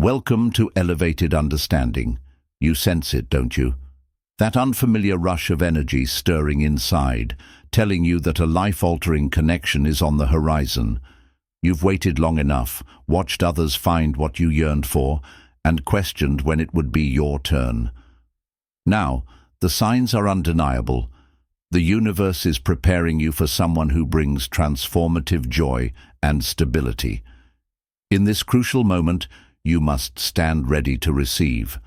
Welcome to Elevated Understanding. You sense it, don't you? That unfamiliar rush of energy stirring inside, telling you that a life-altering connection is on the horizon. You've waited long enough, watched others find what you yearned for, and questioned when it would be your turn. Now, the signs are undeniable. The universe is preparing you for someone who brings transformative joy and stability. In this crucial moment, you must stand ready to receive.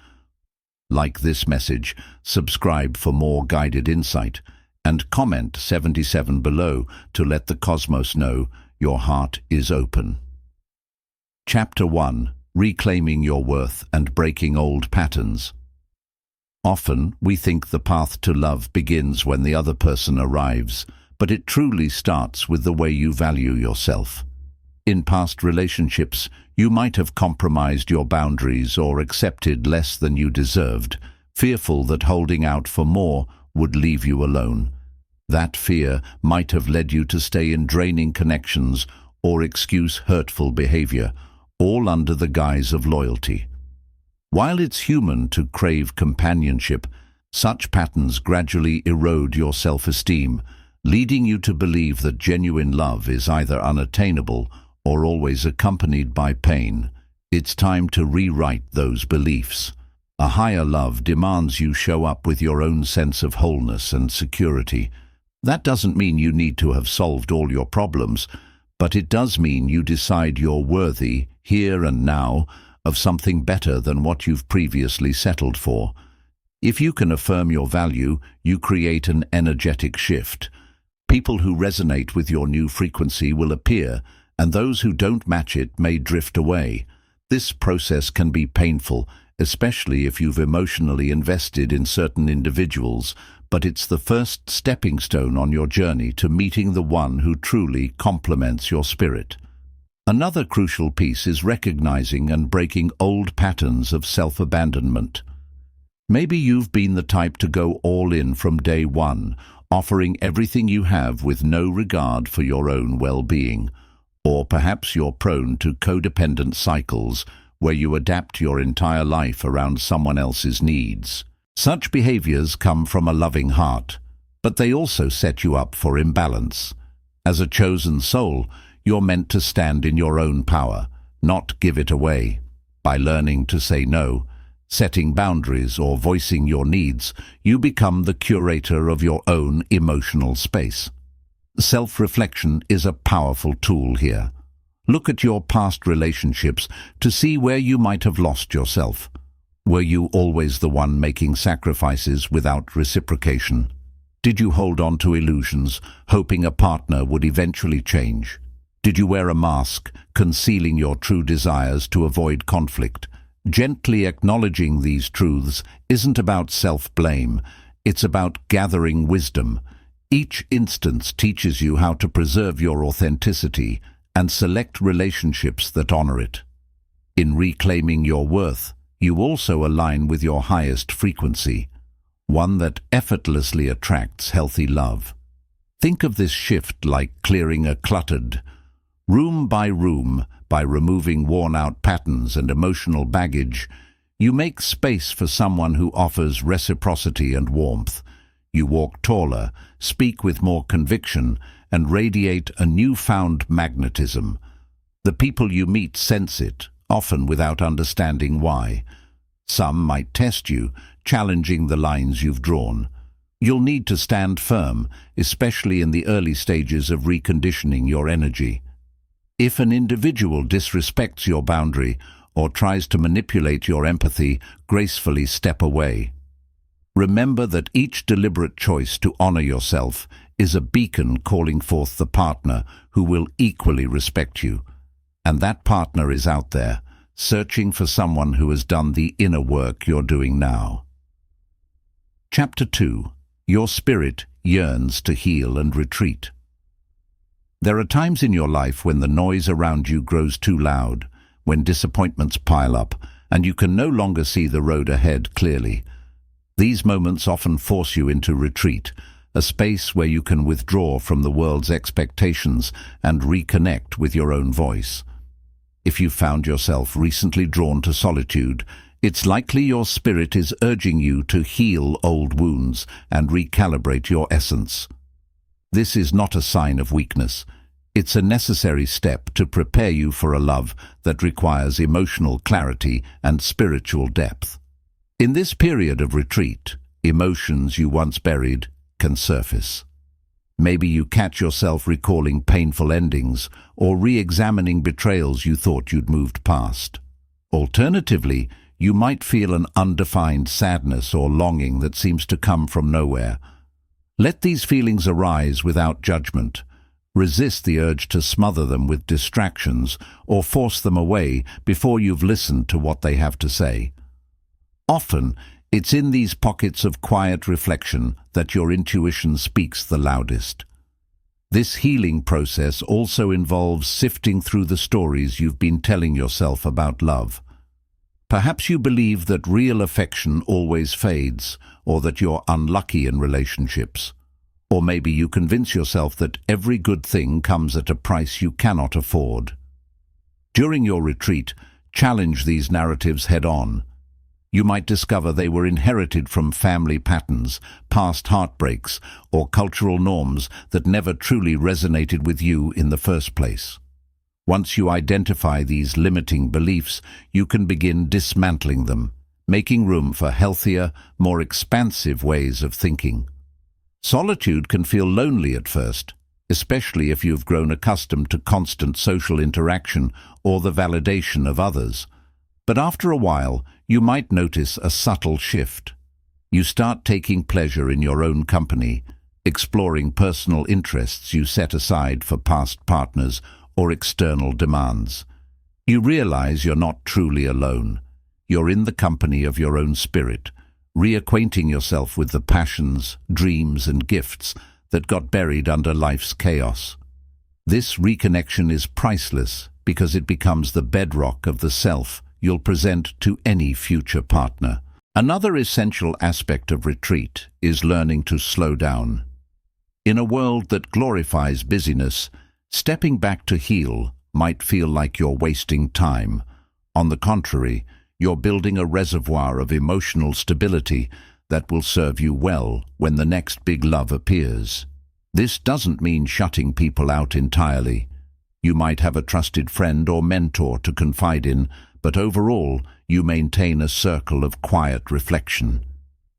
Like this message, subscribe for more guided insight, and comment 77 below to let the cosmos know your heart is open. Chapter 1. Reclaiming your worth and breaking old patterns. Often, we think the path to love begins when the other person arrives, but it truly starts with the way you value yourself. In past relationships, you might have compromised your boundaries or accepted less than you deserved, fearful that holding out for more would leave you alone. That fear might have led you to stay in draining connections or excuse hurtful behavior, all under the guise of loyalty. While it's human to crave companionship, such patterns gradually erode your self-esteem, leading you to believe that genuine love is either unattainable or always accompanied by pain. It's time to rewrite those beliefs. A higher love demands you show up with your own sense of wholeness and security. That doesn't mean you need to have solved all your problems, but it does mean you decide you're worthy, here and now, of something better than what you've previously settled for. If you can affirm your value, you create an energetic shift. People who resonate with your new frequency will appear, and those who don't match it may drift away. This process can be painful, especially if you've emotionally invested in certain individuals, but it's the first stepping stone on your journey to meeting the one who truly complements your spirit. Another crucial piece is recognizing and breaking old patterns of self-abandonment. Maybe you've been the type to go all in from day one, offering everything you have with no regard for your own well-being. Or perhaps you're prone to codependent cycles where you adapt your entire life around someone else's needs. Such behaviors come from a loving heart, but they also set you up for imbalance. As a chosen soul, you're meant to stand in your own power, not give it away. By learning to say no, setting boundaries, or voicing your needs, you become the curator of your own emotional space. Self-reflection is a powerful tool here. Look at your past relationships to see where you might have lost yourself. Were you always the one making sacrifices without reciprocation? Did you hold on to illusions, hoping a partner would eventually change? Did you wear a mask, concealing your true desires to avoid conflict? Gently acknowledging these truths isn't about self-blame, it's about gathering wisdom. Each instance teaches you how to preserve your authenticity and select relationships that honor it. In reclaiming your worth, you also align with your highest frequency, one that effortlessly attracts healthy love. Think of this shift like clearing a cluttered room by removing worn-out patterns and emotional baggage. You make space for someone who offers reciprocity and warmth. You walk taller, speak with more conviction, and radiate a newfound magnetism. The people you meet sense it, often without understanding why. Some might test you, challenging the lines you've drawn. You'll need to stand firm, especially in the early stages of reconditioning your energy. If an individual disrespects your boundary or tries to manipulate your empathy, gracefully step away. Remember that each deliberate choice to honor yourself is a beacon calling forth the partner who will equally respect you. And that partner is out there, searching for someone who has done the inner work you're doing now. Chapter 2. Your spirit yearns to heal and retreat. There are times in your life when the noise around you grows too loud, when disappointments pile up, and you can no longer see the road ahead clearly. These moments often force you into retreat, a space where you can withdraw from the world's expectations and reconnect with your own voice. If you found yourself recently drawn to solitude, it's likely your spirit is urging you to heal old wounds and recalibrate your essence. This is not a sign of weakness. It's a necessary step to prepare you for a love that requires emotional clarity and spiritual depth. In this period of retreat, emotions you once buried can surface. Maybe you catch yourself recalling painful endings or re-examining betrayals you thought you'd moved past. Alternatively, you might feel an undefined sadness or longing that seems to come from nowhere. Let these feelings arise without judgment. Resist the urge to smother them with distractions or force them away before you've listened to what they have to say. Often, it's in these pockets of quiet reflection that your intuition speaks the loudest. This healing process also involves sifting through the stories you've been telling yourself about love. Perhaps you believe that real affection always fades, or that you're unlucky in relationships. Or maybe you convince yourself that every good thing comes at a price you cannot afford. During your retreat, challenge these narratives head-on. You might discover they were inherited from family patterns, past heartbreaks, or cultural norms that never truly resonated with you in the first place. Once you identify these limiting beliefs, you can begin dismantling them, making room for healthier, more expansive ways of thinking. Solitude can feel lonely at first, especially if you've grown accustomed to constant social interaction or the validation of others. But after a while, you might notice a subtle shift. You start taking pleasure in your own company, exploring personal interests you set aside for past partners or external demands. You realize you're not truly alone. You're in the company of your own spirit, reacquainting yourself with the passions, dreams, and gifts that got buried under life's chaos. This reconnection is priceless because it becomes the bedrock of the self you'll present to any future partner. Another essential aspect of retreat is learning to slow down. In a world that glorifies busyness, stepping back to heal might feel like you're wasting time. On the contrary, you're building a reservoir of emotional stability that will serve you well when the next big love appears. This doesn't mean shutting people out entirely. You might have a trusted friend or mentor to confide in, but overall, you maintain a circle of quiet reflection.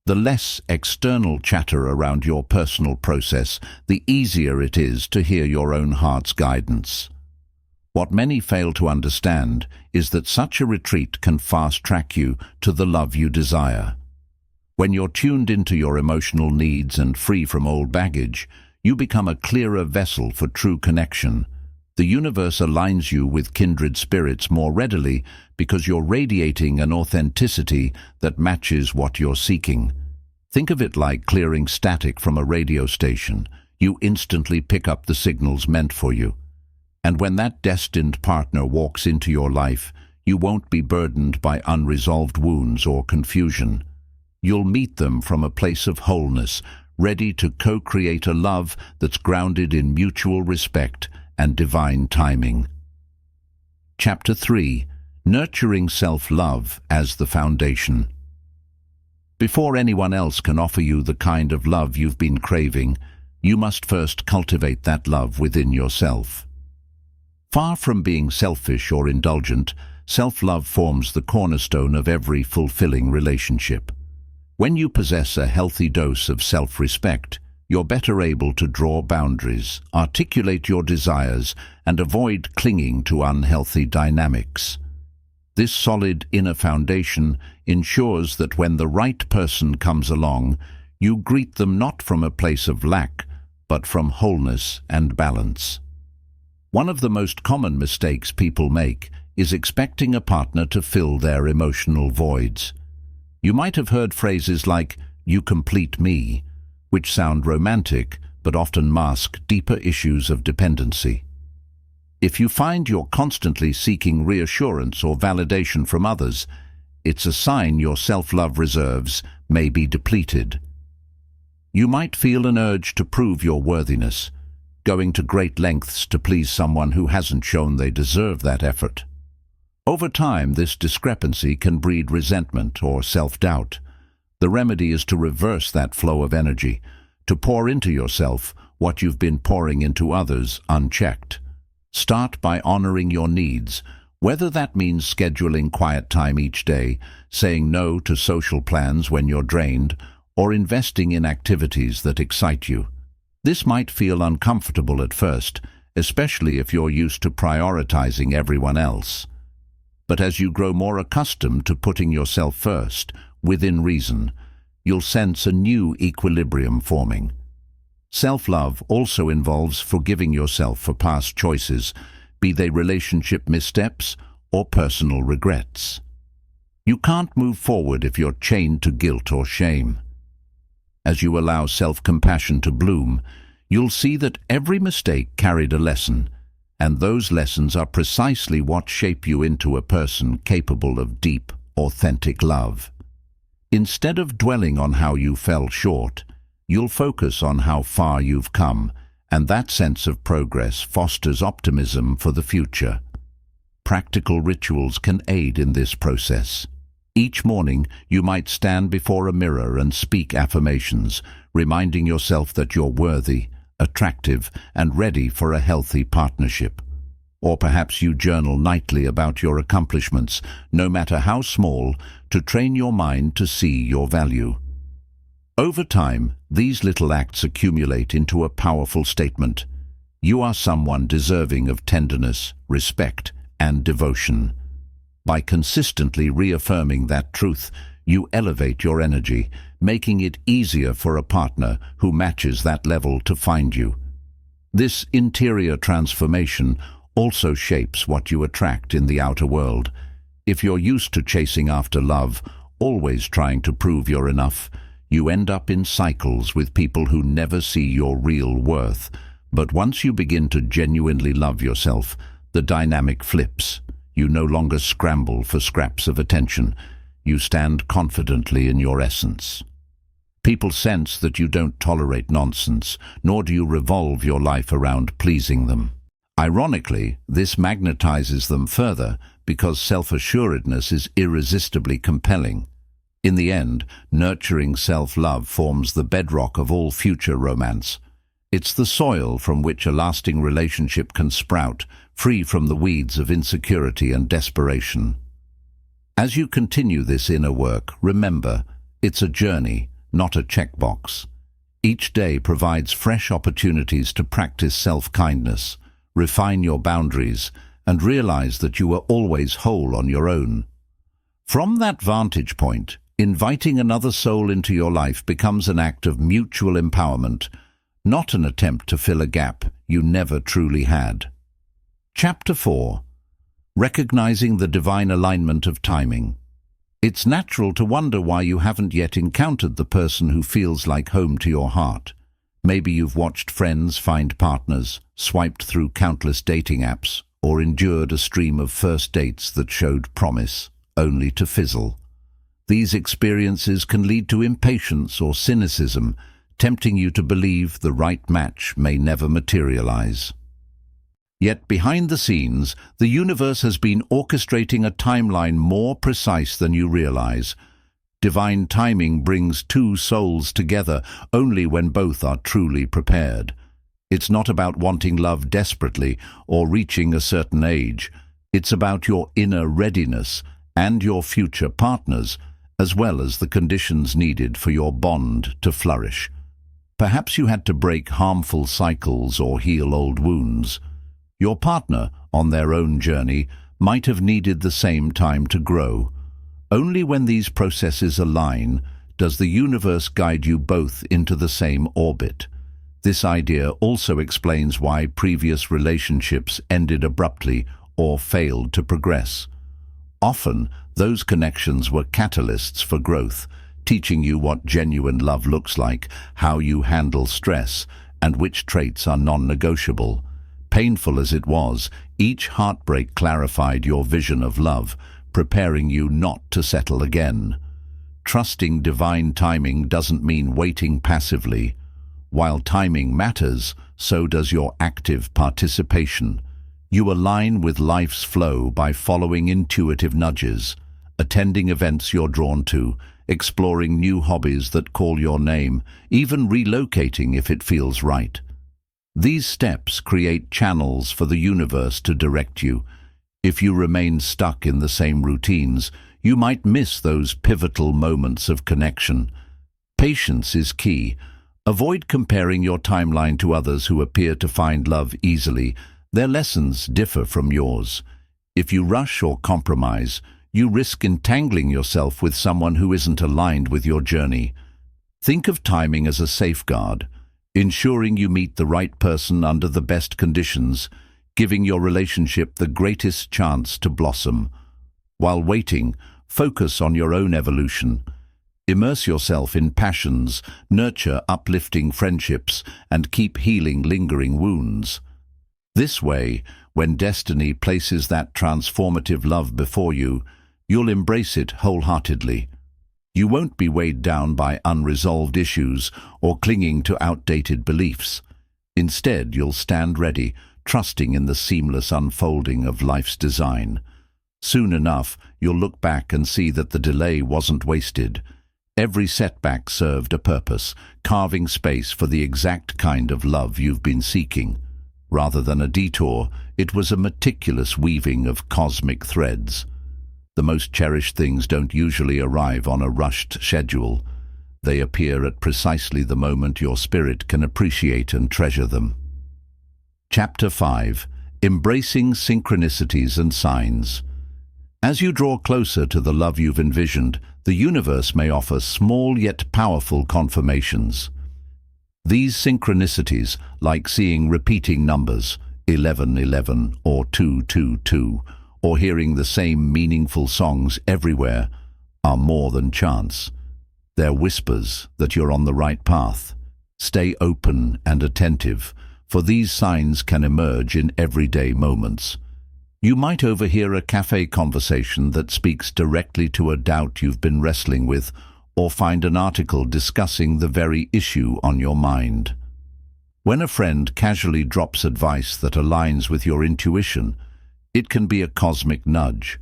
The less external chatter around your personal process, the easier it is to hear your own heart's guidance. What many fail to understand is that such a retreat can fast-track you to the love you desire. When you're tuned into your emotional needs and free from old baggage, you become a clearer vessel for true connection. The universe aligns you with kindred spirits more readily because you're radiating an authenticity that matches what you're seeking. Think of it like clearing static from a radio station. You instantly pick up the signals meant for you. And when that destined partner walks into your life, you won't be burdened by unresolved wounds or confusion. You'll meet them from a place of wholeness, ready to co-create a love that's grounded in mutual respect and divine timing. Chapter 3. Nurturing self-love as the foundation. Before anyone else can offer you the kind of love you've been craving, you must first cultivate that love within yourself. Far from being selfish or indulgent, self-love forms the cornerstone of every fulfilling relationship. When you possess a healthy dose of self-respect, you're better able to draw boundaries, articulate your desires, and avoid clinging to unhealthy dynamics. This solid inner foundation ensures that when the right person comes along, you greet them not from a place of lack, but from wholeness and balance. One of the most common mistakes people make is expecting a partner to fill their emotional voids. You might have heard phrases like, "You complete me," which sound romantic but often mask deeper issues of dependency. If you find you're constantly seeking reassurance or validation from others, it's a sign your self-love reserves may be depleted. You might feel an urge to prove your worthiness, going to great lengths to please someone who hasn't shown they deserve that effort. Over time, this discrepancy can breed resentment or self-doubt. The remedy is to reverse that flow of energy, to pour into yourself what you've been pouring into others unchecked. Start by honoring your needs, whether that means scheduling quiet time each day, saying no to social plans when you're drained, or investing in activities that excite you. This might feel uncomfortable at first, especially if you're used to prioritizing everyone else. But as you grow more accustomed to putting yourself first, within reason, you'll sense a new equilibrium forming. Self-love also involves forgiving yourself for past choices, be they relationship missteps or personal regrets. You can't move forward if you're chained to guilt or shame. As you allow self-compassion to bloom, you'll see that every mistake carried a lesson, and those lessons are precisely what shape you into a person capable of deep, authentic love. Instead of dwelling on how you fell short, you'll focus on how far you've come, and that sense of progress fosters optimism for the future. Practical rituals can aid in this process. Each morning, you might stand before a mirror and speak affirmations, reminding yourself that you're worthy, attractive, and ready for a healthy partnership. Or perhaps you journal nightly about your accomplishments, no matter how small, to train your mind to see your value. Over time, these little acts accumulate into a powerful statement. You are someone deserving of tenderness, respect, and devotion. By consistently reaffirming that truth, you elevate your energy, making it easier for a partner who matches that level to find you. This interior transformation also shapes what you attract in the outer world. If you're used to chasing after love, always trying to prove you're enough, you end up in cycles with people who never see your real worth. But once you begin to genuinely love yourself, the dynamic flips. You no longer scramble for scraps of attention. You stand confidently in your essence. People sense that you don't tolerate nonsense, nor do you revolve your life around pleasing them. Ironically, this magnetizes them further because self-assuredness is irresistibly compelling. In the end, nurturing self-love forms the bedrock of all future romance. It's the soil from which a lasting relationship can sprout, free from the weeds of insecurity and desperation. As you continue this inner work, remember, it's a journey, not a checkbox. Each day provides fresh opportunities to practice self-kindness, refine your boundaries, and realize that you are always whole on your own. From that vantage point, inviting another soul into your life becomes an act of mutual empowerment, not an attempt to fill a gap you never truly had. Chapter 4. Recognizing the divine alignment of timing. It's natural to wonder why you haven't yet encountered the person who feels like home to your heart. Maybe you've watched friends find partners, swiped through countless dating apps, or endured a stream of first dates that showed promise, only to fizzle. These experiences can lead to impatience or cynicism, tempting you to believe the right match may never materialize. Yet behind the scenes, the universe has been orchestrating a timeline more precise than you realize. Divine timing brings two souls together only when both are truly prepared. It's not about wanting love desperately or reaching a certain age. It's about your inner readiness and your future partners, as well as the conditions needed for your bond to flourish. Perhaps you had to break harmful cycles or heal old wounds. Your partner, on their own journey, might have needed the same time to grow. Only when these processes align does the universe guide you both into the same orbit. This idea also explains why previous relationships ended abruptly or failed to progress. Often, those connections were catalysts for growth, teaching you what genuine love looks like, how you handle stress, and which traits are non-negotiable. Painful as it was, each heartbreak clarified your vision of love, preparing you not to settle again. Trusting divine timing doesn't mean waiting passively. While timing matters, so does your active participation. You align with life's flow by following intuitive nudges, attending events you're drawn to, exploring new hobbies that call your name, even relocating if it feels right. These steps create channels for the universe to direct you. If you remain stuck in the same routines, you might miss those pivotal moments of connection. Patience is key. Avoid comparing your timeline to others who appear to find love easily. Their lessons differ from yours. If you rush or compromise, you risk entangling yourself with someone who isn't aligned with your journey. Think of timing as a safeguard, ensuring you meet the right person under the best conditions, giving your relationship the greatest chance to blossom. While waiting, focus on your own evolution. Immerse yourself in passions, nurture uplifting friendships, and keep healing lingering wounds. This way, when destiny places that transformative love before you, you'll embrace it wholeheartedly. You won't be weighed down by unresolved issues or clinging to outdated beliefs. Instead, you'll stand ready, trusting in the seamless unfolding of life's design. Soon enough, you'll look back and see that the delay wasn't wasted. Every setback served a purpose, carving space for the exact kind of love you've been seeking. Rather than a detour, it was a meticulous weaving of cosmic threads. The most cherished things don't usually arrive on a rushed schedule. They appear at precisely the moment your spirit can appreciate and treasure them. Chapter 5. Embracing Synchronicities and Signs. As you draw closer to the love you've envisioned, the universe may offer small yet powerful confirmations. These synchronicities, like seeing repeating numbers, 1111 or 222, or hearing the same meaningful songs everywhere, are more than chance. They're whispers that you're on the right path. Stay open and attentive, for these signs can emerge in everyday moments. You might overhear a cafe conversation that speaks directly to a doubt you've been wrestling with, or find an article discussing the very issue on your mind. When a friend casually drops advice that aligns with your intuition, it can be a cosmic nudge.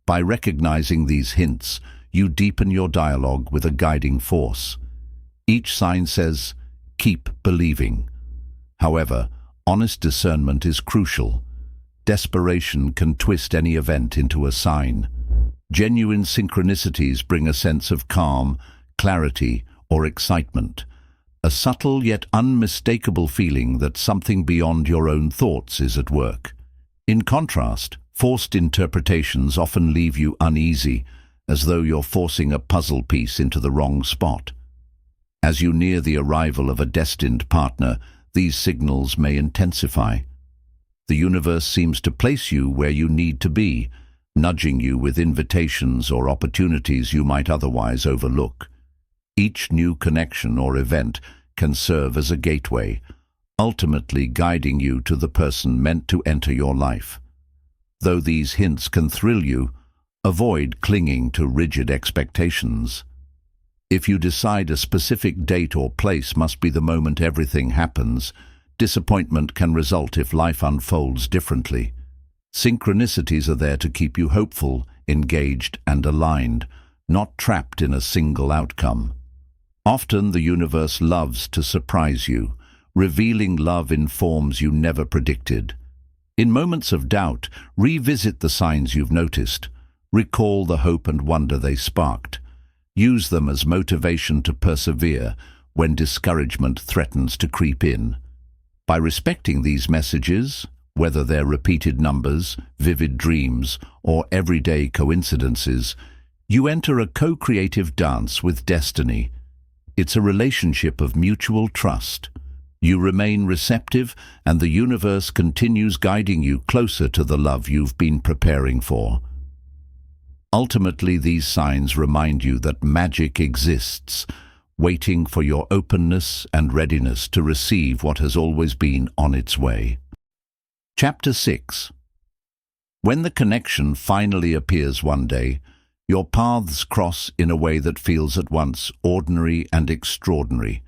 By recognizing these hints, you deepen your dialogue with a guiding force. Each sign says, "Keep believing." However, honest discernment is crucial. Desperation can twist any event into a sign. Genuine synchronicities bring a sense of calm, clarity, or excitement. A subtle yet unmistakable feeling that something beyond your own thoughts is at work. In contrast, forced interpretations often leave you uneasy, as though you're forcing a puzzle piece into the wrong spot. As you near the arrival of a destined partner, these signals may intensify. The universe seems to place you where you need to be, nudging you with invitations or opportunities you might otherwise overlook. Each new connection or event can serve as a gateway, ultimately guiding you to the person meant to enter your life. Though these hints can thrill you, avoid clinging to rigid expectations. If you decide a specific date or place must be the moment everything happens, disappointment can result if life unfolds differently. Synchronicities are there to keep you hopeful, engaged, and aligned, not trapped in a single outcome. Often the universe loves to surprise you, revealing love in forms you never predicted. In moments of doubt, revisit the signs you've noticed. Recall the hope and wonder they sparked. Use them as motivation to persevere when discouragement threatens to creep in. By respecting these messages, whether they're repeated numbers, vivid dreams, or everyday coincidences, you enter a co-creative dance with destiny. It's a relationship of mutual trust. You remain receptive, and the universe continues guiding you closer to the love you've been preparing for. Ultimately, these signs remind you that magic exists, waiting for your openness and readiness to receive what has always been on its way. Chapter 6. When the connection finally appears one day, your paths cross in a way that feels at once ordinary and extraordinary.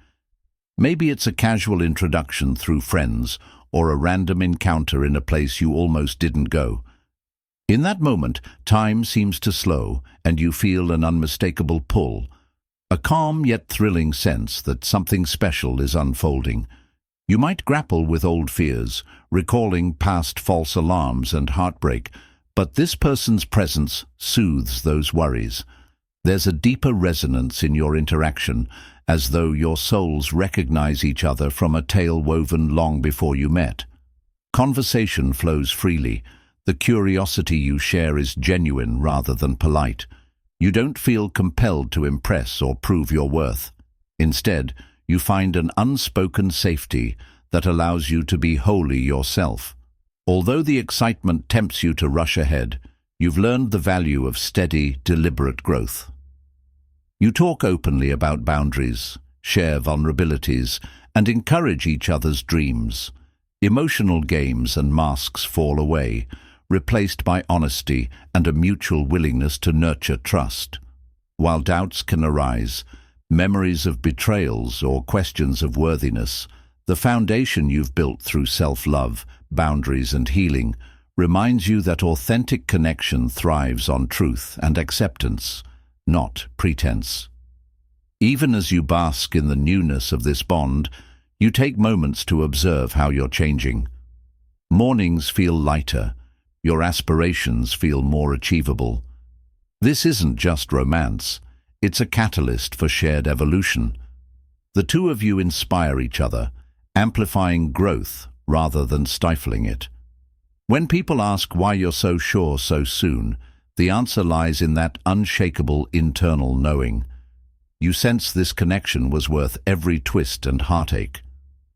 Maybe it's a casual introduction through friends, or a random encounter in a place you almost didn't go. In that moment, time seems to slow, and you feel an unmistakable pull, a calm yet thrilling sense that something special is unfolding. You might grapple with old fears, recalling past false alarms and heartbreak, but this person's presence soothes those worries. There's a deeper resonance in your interaction, as though your souls recognize each other from a tale woven long before you met. Conversation flows freely. The curiosity you share is genuine rather than polite. You don't feel compelled to impress or prove your worth. Instead, you find an unspoken safety that allows you to be wholly yourself. Although the excitement tempts you to rush ahead, you've learned the value of steady, deliberate growth. You talk openly about boundaries, share vulnerabilities, and encourage each other's dreams. Emotional games and masks fall away, replaced by honesty and a mutual willingness to nurture trust. While doubts can arise, memories of betrayals or questions of worthiness, the foundation you've built through self-love, boundaries and healing reminds you that authentic connection thrives on truth and acceptance, not pretense. Even as you bask in the newness of this bond, you take moments to observe how you're changing. Mornings feel lighter, your aspirations feel more achievable. This isn't just romance, it's a catalyst for shared evolution. The two of you inspire each other, amplifying growth rather than stifling it. When people ask why you're so sure so soon, the answer lies in that unshakable internal knowing. You sense this connection was worth every twist and heartache.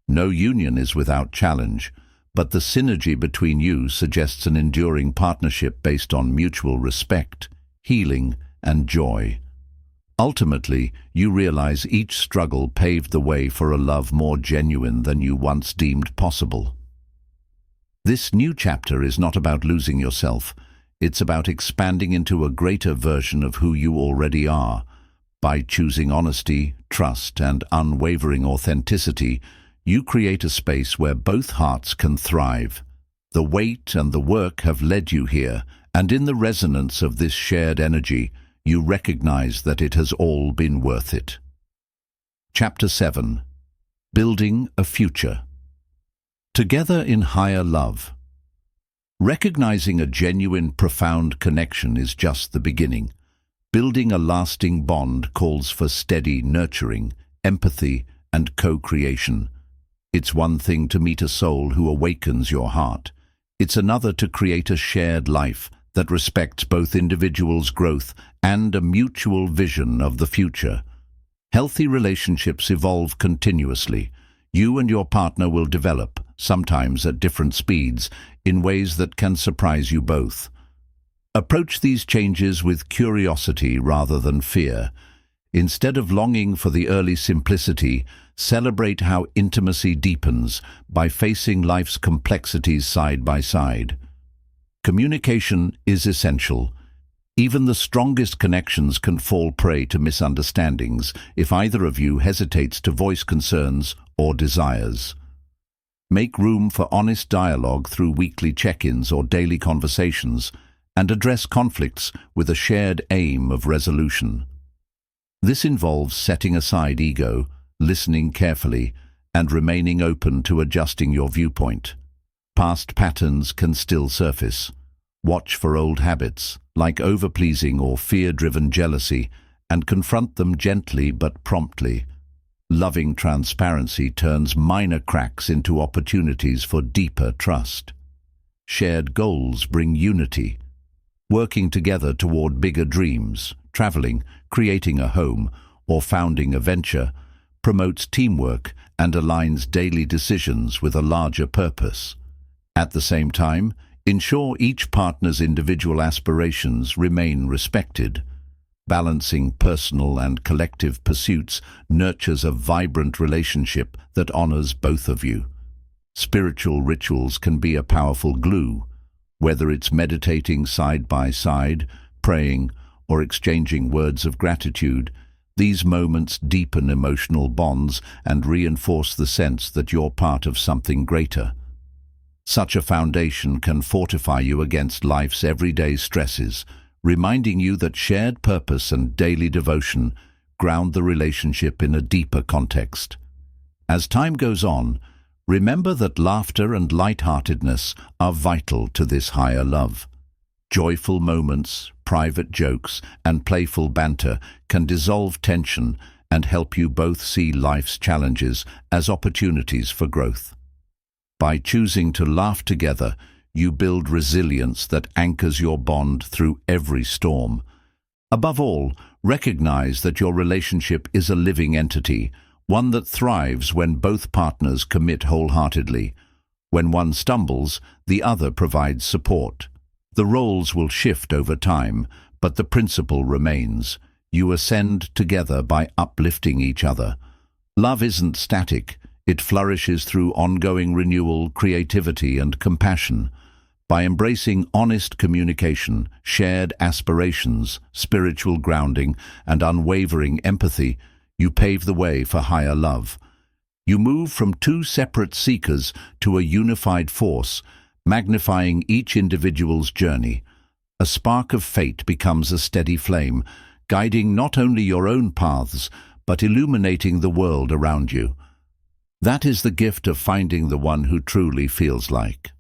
No union is without challenge, but the synergy between you suggests an enduring partnership based on mutual respect, healing, and joy. Ultimately, you realize each struggle paved the way for a love more genuine than you once deemed possible. This new chapter is not about losing yourself. It's about expanding into a greater version of who you already are. By choosing honesty, trust, and unwavering authenticity, you create a space where both hearts can thrive. The weight and the work have led you here, and in the resonance of this shared energy, you recognize that it has all been worth it. Chapter 7. Building a Future. Together in Higher Love. Recognizing a genuine, profound connection is just the beginning. Building a lasting bond calls for steady nurturing, empathy, and co-creation. It's one thing to meet a soul who awakens your heart. It's another to create a shared life that respects both individuals' growth and a mutual vision of the future. Healthy relationships evolve continuously. You and your partner will develop, sometimes at different speeds, in ways that can surprise you both. Approach these changes with curiosity rather than fear. Instead of longing for the early simplicity, celebrate how intimacy deepens by facing life's complexities side by side. Communication is essential. Even the strongest connections can fall prey to misunderstandings if either of you hesitates to voice concerns or desires. Make room for honest dialogue through weekly check-ins or daily conversations, and address conflicts with a shared aim of resolution. This involves setting aside ego, listening carefully, and remaining open to adjusting your viewpoint. Past patterns can still surface. Watch for old habits, like overpleasing or fear-driven jealousy, and confront them gently but promptly. Loving transparency turns minor cracks into opportunities for deeper trust. Shared goals bring unity. Working together toward bigger dreams, traveling, creating a home, or founding a venture, promotes teamwork and aligns daily decisions with a larger purpose. At the same time, ensure each partner's individual aspirations remain respected. Balancing personal and collective pursuits nurtures a vibrant relationship that honors both of you. Spiritual rituals can be a powerful glue. Whether it's meditating side by side, praying, or exchanging words of gratitude, these moments deepen emotional bonds and reinforce the sense that you're part of something greater. Such a foundation can fortify you against life's everyday stresses, reminding you that shared purpose and daily devotion ground the relationship in a deeper context. As time goes on, remember that laughter and lightheartedness are vital to this higher love. Joyful moments, private jokes, and playful banter can dissolve tension and help you both see life's challenges as opportunities for growth. By choosing to laugh together, you build resilience that anchors your bond through every storm. Above all, recognize that your relationship is a living entity, one that thrives when both partners commit wholeheartedly. When one stumbles, the other provides support. The roles will shift over time, but the principle remains. You ascend together by uplifting each other. Love isn't static. It flourishes through ongoing renewal, creativity, and compassion. By embracing honest communication, shared aspirations, spiritual grounding, and unwavering empathy, you pave the way for higher love. You move from two separate seekers to a unified force, magnifying each individual's journey. A spark of fate becomes a steady flame, guiding not only your own paths, but illuminating the world around you. That is the gift of finding the one who truly feels like